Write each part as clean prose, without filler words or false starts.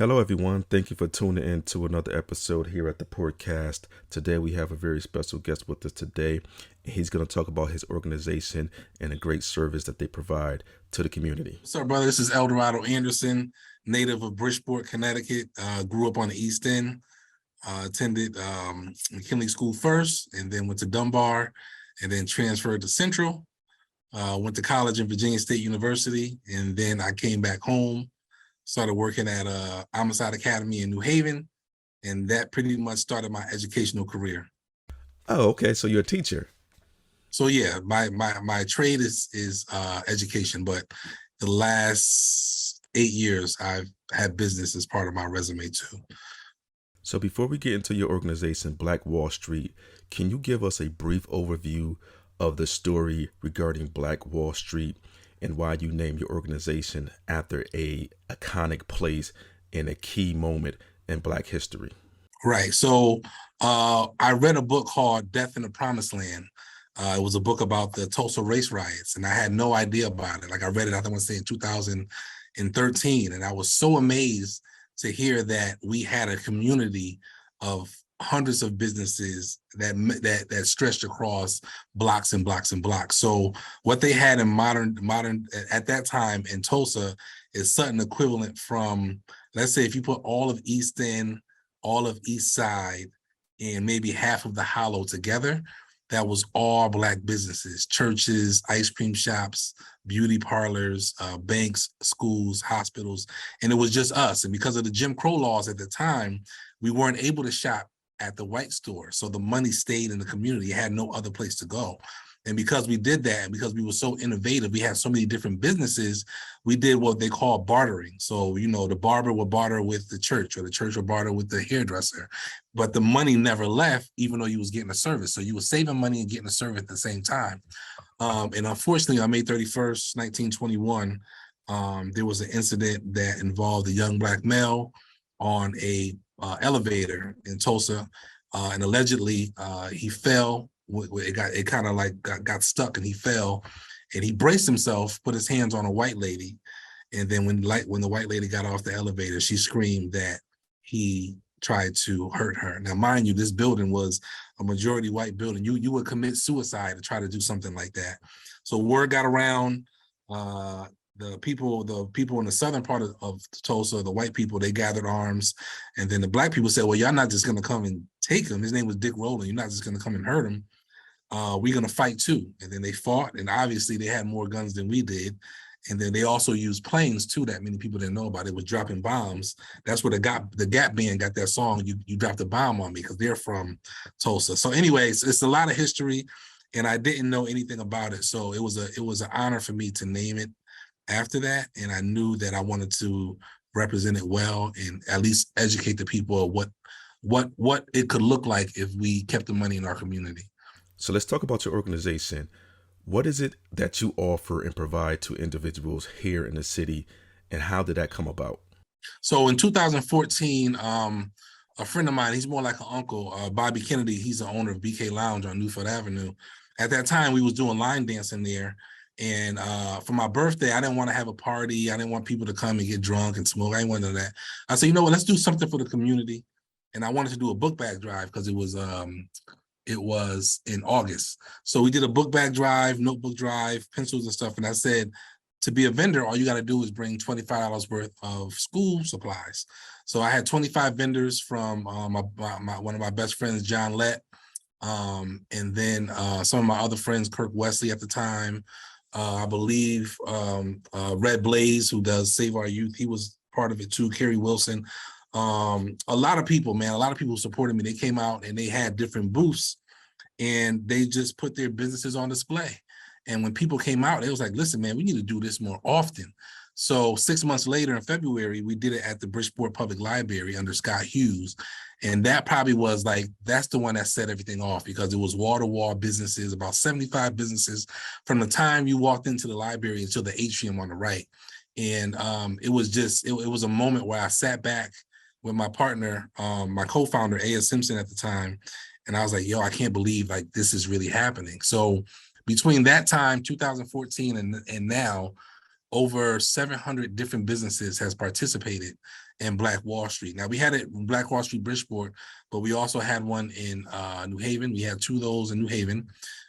Hello, everyone. Thank you for tuning in to another episode here at the podcast. Today, we have a very special guest with us today. He's going to talk about his organization and a great service that they provide to the community. What's up, brother? This is Eldorado Anderson, native of Bridgeport, Connecticut. Grew up on the East End. Attended McKinley School first, and then went to Dunbar, and then transferred to Central. Went to college in Virginia State University, and then I came back home. Started working at Homicide Academy in New Haven, and that pretty much started my educational career. Oh, okay. So you're a teacher. So yeah, my trade is education, but the last 8 years I've had business as part of my resume too. So before we get into your organization, Black Wall Street, can you give us a brief overview of the story regarding Black Wall Street and why you named your organization after a iconic place and a key moment in Black history? Right. So I read a book called Death in the Promised Land. It was a book about the Tulsa race riots, and I had no idea about it. Like I read it, I want to say in 2013, and I was so amazed to hear that we had a community of hundreds of businesses that stretched across blocks and blocks and blocks. So what they had in modern at that time in Tulsa is something equivalent from, let's say, if you put all of East End, all of East Side, and maybe half of the Hollow together, that was all Black businesses: churches, ice cream shops, beauty parlors, banks, schools, hospitals. And it was just us. And because of the Jim Crow laws at the time, we weren't able to shop at the white store. So the money stayed in the community. It had no other place to go. And because we did that, and because we were so innovative, we had so many different businesses, we did what they call bartering. So, the barber would barter with the church, or the church would barter with the hairdresser. But the money never left, even though you was getting a service. So you were saving money and getting a service at the same time. And unfortunately, on May 31st, 1921, there was an incident that involved a young Black male on a elevator in Tulsa, and allegedly he fell. It kind of like got stuck, and he fell, and he braced himself, put his hands on a white lady, and then when the white lady got off the elevator, she screamed that he tried to hurt her. Now, mind you, this building was a majority white building. You would commit suicide to try to do something like that. So word got around. The people in the southern part of Tulsa, the white people, they gathered arms, and then the Black people said, "Well, y'all not just gonna come and take him. His name was Dick Rowland. You're not just gonna come and hurt him. We're gonna fight too." And then they fought, and obviously they had more guns than we did. And then they also used planes too that many people didn't know about. It was dropping bombs. That's where the Gap Band got that song, You Dropped a Bomb on Me, because they're from Tulsa. So anyways, it's a lot of history, and I didn't know anything about it. So it was an honor for me to name it after that. And I knew that I wanted to represent it well and at least educate the people of what it could look like if we kept the money in our community. So let's talk about your organization. What is it that you offer and provide to individuals here in the city, and how did that come about? So in 2014, a friend of mine, he's more like an uncle, Bobby Kennedy, he's the owner of BK Lounge on Newfield Avenue. At that time, we was doing line dancing there. And for my birthday, I didn't want to have a party. I didn't want people to come and get drunk and smoke. I didn't want none of that. I said, you know what, let's do something for the community. And I wanted to do a book bag drive because it was in August. So we did a book bag drive, notebook drive, pencils and stuff. And I said, to be a vendor, all you got to do is bring $25 worth of school supplies. So I had 25 vendors from one of my best friends, John Lett, and then some of my other friends, Kirk Wesley at the time, I believe Red Blaze, who does Save Our Youth, he was part of it too, Kerry Wilson. A lot of people, man, a lot of people supported me. They came out and they had different booths, and they just put their businesses on display. And when people came out, it was like, listen, man, we need to do this more often. So 6 months later in February, we did it at the Bridgeport Public Library under Scott Hughes. And that probably was like, that's the one that set everything off, because it was wall-to-wall businesses, about 75 businesses from the time you walked into the library until the atrium on the right. And it was a moment where I sat back with my partner, my co-founder, A.S. Simpson at the time. And I was like, yo, I can't believe like this is really happening. So between that time, 2014 and now, over 700 different businesses has participated. and Black Wall Street. Now we had it in Black Wall Street, Bridgeport, but we also had one in New Haven. We had 2 of those in New Haven.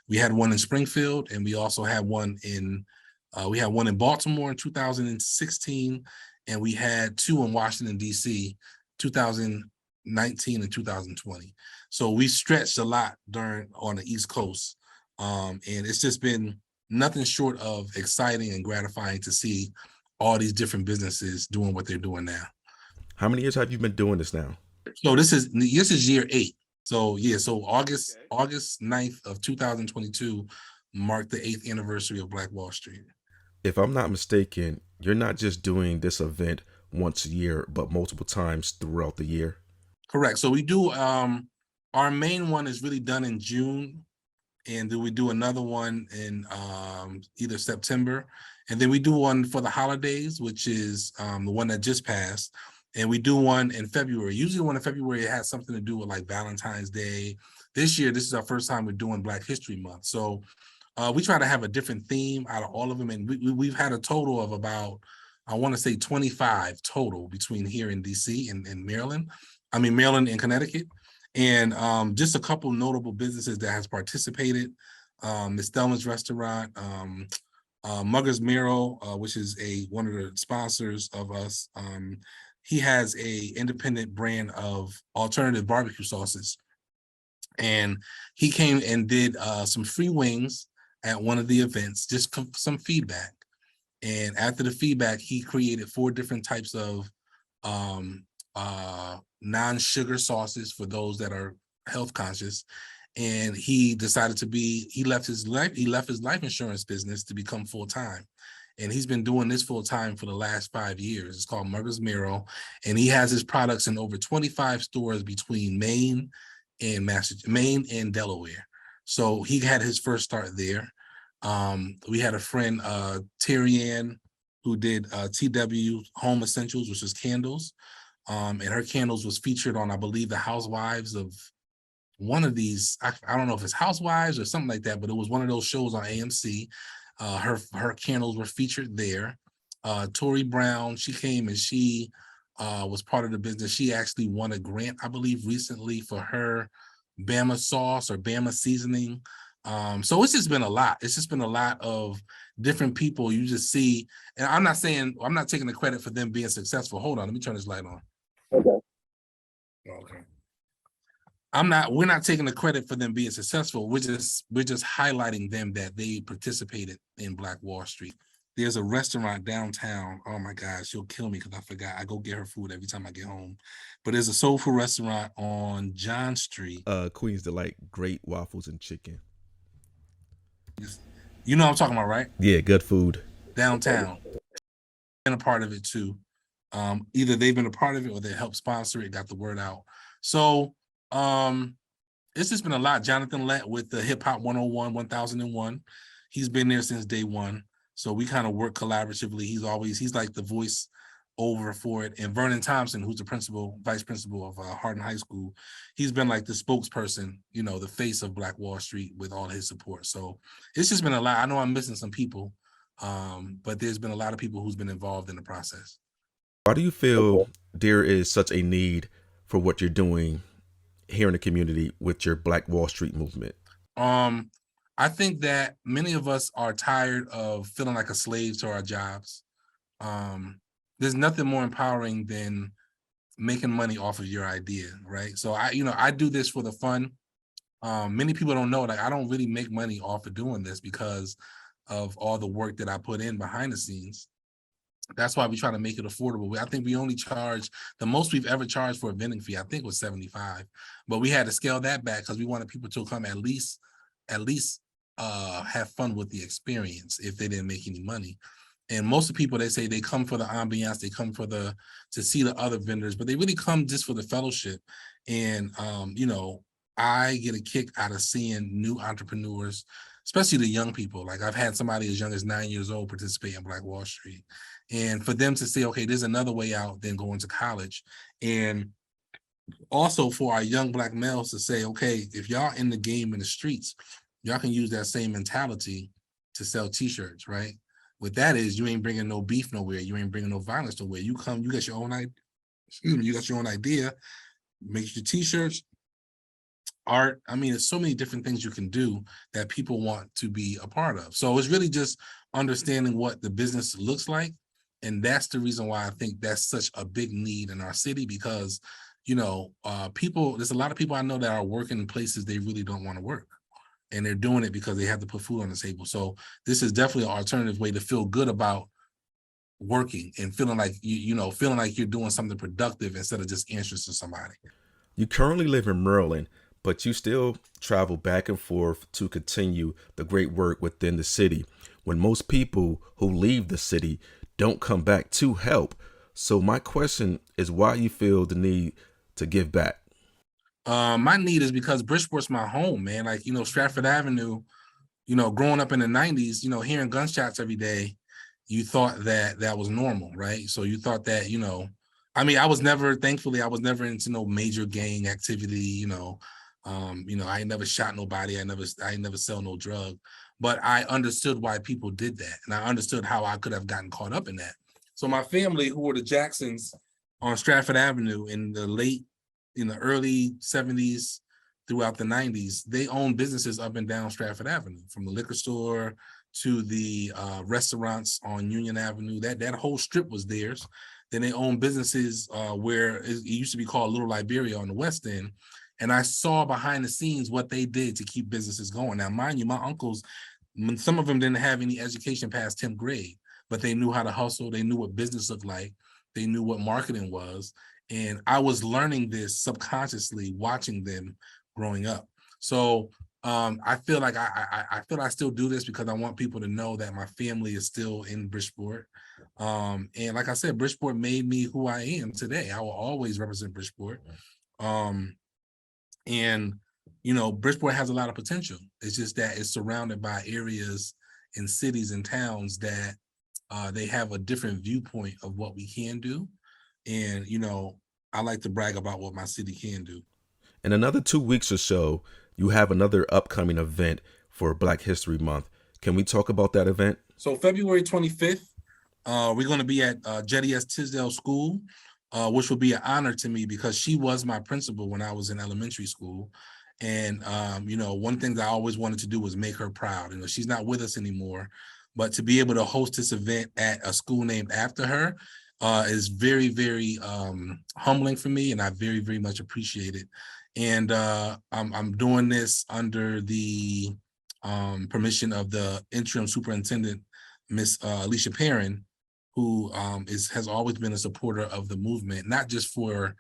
We had one in Springfield, and we also had one in Baltimore in 2016, and we had 2 in Washington, D.C., 2019 and 2020. So we stretched a lot on the East Coast. And it's just been nothing short of exciting and gratifying to see all these different businesses doing what they're doing now. How many years have you been doing this now? So this is year 8. So yeah, so August 9th of 2022 marked the 8th anniversary of Black Wall Street. If I'm not mistaken, you're not just doing this event once a year, but multiple times throughout the year. Correct. So we do our main one is really done in June, and then we do another one in either September, and then we do one for the holidays, which is the one that just passed, and we do one in February. Usually the one in February, it has something to do with like Valentine's Day. This year, this is our first time we're doing Black History Month. So we try to have a different theme out of all of them, and we've had a total of about, I want to say 25 total between here in DC and Maryland. I mean, Maryland and Connecticut. And just a couple notable businesses that has participated. Miss Thelma's Restaurant, Mugger's Mural, which is one of the sponsors of us. He has a independent brand of alternative barbecue sauces. And he came and did some free wings at one of the events, just some feedback. And after the feedback, he created 4 different types of non-sugar sauces for those that are health conscious. And he decided he left his life insurance business to become full-time. And he's been doing this full-time for the last 5 years. It's called Mugger's Mural. And he has his products in over 25 stores between Maine and Delaware. So he had his first start there. We had a friend, Terry Ann, who did TW Home Essentials, which is candles. And her candles was featured on, I believe, the Housewives of one of these. I don't know if it's Housewives or something like that, but it was one of those shows on AMC. Her candles were featured there. Tori Brown, she came and she was part of the business. She actually won a grant, I believe, recently for her Bama sauce or Bama seasoning. So it's just been a lot. It's just been a lot of different people you just see. And I'm not taking the credit for them being successful. Hold on, let me turn this light on. Okay. We're not taking the credit for them being successful. We're just highlighting them that they participated in Black Wall Street. There's a restaurant downtown. Oh my gosh, she'll kill me because I forgot. I go get her food every time I get home. But there's a soul food restaurant on John Street. Queen's Delight, great waffles and chicken. You know what I'm talking about, right? Yeah, good food. Downtown. Been a part of it too. Either they've been a part of it or they helped sponsor it, got the word out. So it's just been a lot. Jonathan Lett with the Hip Hop 101, 1001. He's been there since day one. So we kind of work collaboratively. He's like the voice over for it. And Vernon Thompson, who's the vice principal of Hardin High School, he's been like the spokesperson, the face of Black Wall Street with all his support. So it's just been a lot. I know I'm missing some people, but there's been a lot of people who's been involved in the process. Why do you feel there is such a need for what you're doing here in the community with your Black Wall Street movement? I think that many of us are tired of feeling like a slave to our jobs. There's nothing more empowering than making money off of your idea, right? So I do this for the fun. Many people don't know, like, I don't really make money off of doing this because of all the work that I put in behind the scenes. That's why we try to make it affordable. I think we only charge, the most we've ever charged for a vending fee, I think, was $75. But we had to scale that back because we wanted people to come at least have fun with the experience if they didn't make any money. And most of the people, they say they come for the ambiance, they come to see the other vendors, but they really come just for the fellowship. And I get a kick out of seeing new entrepreneurs, especially the young people. Like, I've had somebody as young as 9 years old participate in Black Wall Street. And for them to say, okay, there's another way out than going to college. And also for our young Black males to say, okay, if y'all in the game in the streets, y'all can use that same mentality to sell t-shirts, right? What that is, you ain't bringing no beef nowhere. You ain't bringing no violence nowhere. You come, you get your own excuse me, you got your own idea, make your t-shirts, art. I mean, there's so many different things you can do that people want to be a part of. So it's really just understanding what the business looks like. And that's the reason why I think that's such a big need in our city, because, there's a lot of people I know that are working in places they really don't want to work. And they're doing it because they have to put food on the table. So this is definitely an alternative way to feel good about working and feeling like feeling like you're doing something productive instead of just answering to somebody. You currently live in Maryland, but you still travel back and forth to continue the great work within the city when most people who leave the city don't come back to help. So my question is why you feel the need to give back. My need is because Bridgeport's my home, man. Like, Stratford Avenue, growing up in the 90s, hearing gunshots every day, you thought that that was normal, right? So you thought that, thankfully, I was never into no major gang activity, I ain't never shot nobody. I ain't never sell no drug, but I understood why people did that. And I understood how I could have gotten caught up in that. So my family, who were the Jacksons on Stratford Avenue in the early 70s throughout the 90s, they owned businesses up and down Stratford Avenue, from the liquor store to the restaurants on Union Avenue. That whole strip was theirs. Then they owned businesses where it used to be called Little Liberia on the West End. And I saw behind the scenes what they did to keep businesses going. Now, mind you, my uncles, some of them didn't have any education past 10th grade, but they knew how to hustle. They knew what business looked like. They knew what marketing was. And I was learning this subconsciously, watching them growing up. So I feel like I feel I still do this because I want people to know that my family is still in Bridgeport. And like I said, Bridgeport made me who I am today. I will always represent Bridgeport. And Bridgeport has a lot of potential. It's just that it's surrounded by areas and cities and towns that they have a different viewpoint of what we can do. And I like to brag about what my city can do. In another 2 weeks or so, you have another upcoming event for Black History Month. Can we talk about that event? So February 25th, we're going to be at Jetty S. Tisdale School, which will be an honor to me because she was my principal when I was in elementary school. And, one thing that I always wanted to do was make her proud. She's not with us anymore, but to be able to host this event at a school named after her is very, very humbling for me. And I very, very much appreciate it. And I'm doing this under the permission of the interim superintendent, Miss Alicia Perrin, who has always been a supporter of the movement, not just for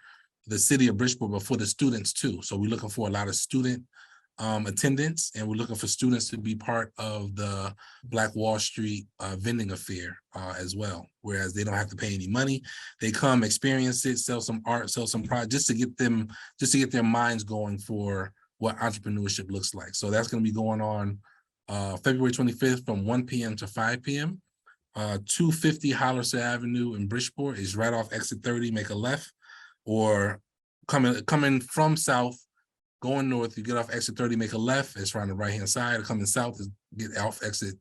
the city of Bridgeport, but for the students too. So we're looking for a lot of student attendance, and we're looking for students to be part of the Black Wall Street vending affair as well. Whereas they don't have to pay any money, they come experience it, sell some art, sell some product, just to get their minds going for what entrepreneurship looks like. So that's going to be going on February 25th from 1 p.m. to 5 p.m. 250 Hollister Avenue in Bridgeport is right off exit 30, make a left, or coming from south, going north, you get off exit 30, make a left, it's on the right-hand side. Or coming south, is get off exit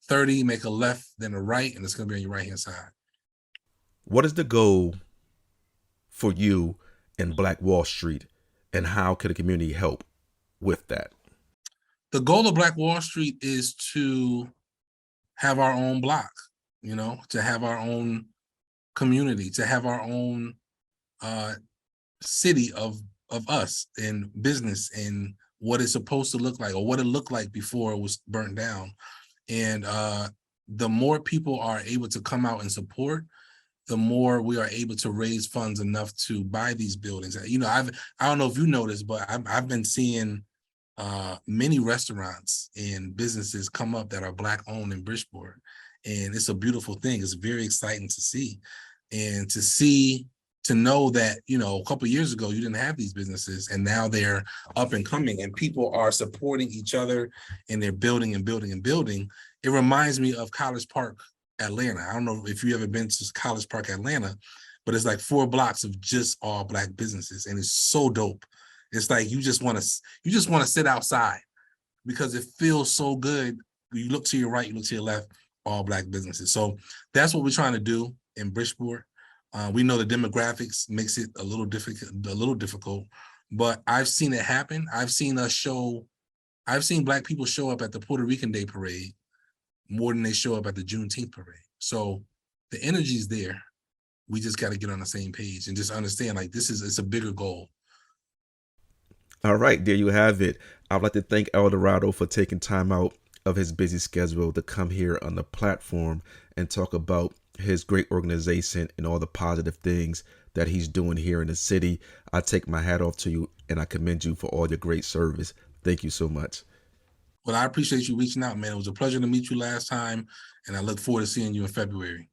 30, make a left, then a right, and it's going to be on your right-hand side. What is the goal for you in Black Wall Street, and how can the community help with that? The goal of Black Wall Street is to have our own block, to have our own community, to have our own city of us and business and what it's supposed to look like, or what it looked like before it was burnt down. And the more people are able to come out and support, the more we are able to raise funds enough to buy these buildings. I don't know if you noticed, but I've been seeing many restaurants and businesses come up that are Black owned in Bridgeport. And it's a beautiful thing. It's very exciting to see. And to know that, a couple of years ago, you didn't have these businesses, and now they're up and coming, and people are supporting each other, and they're building and building and building. It reminds me of College Park, Atlanta. I don't know if you ever been to College Park, Atlanta, but it's like 4 blocks of just all Black businesses, and it's so dope. It's like you just want to sit outside because it feels so good. You look to your right, you look to your left, all Black businesses. So that's what we're trying to do in Bridgeport. We know the demographics makes it a little difficult, but I've seen it happen. I've seen Black people show up at the Puerto Rican Day Parade more than they show up at the Juneteenth parade. So the energy's there. We just got to get on the same page and just understand, like, it's a bigger goal. All right, there you have it. I'd like to thank Eldorado for taking time out of his busy schedule to come here on the platform and talk about his great organization and all the positive things that he's doing here in the city. I take my hat off to you and I commend you for all your great service. Thank you so much. Well, I appreciate you reaching out, man. It was a pleasure to meet you last time, and I look forward to seeing you in February.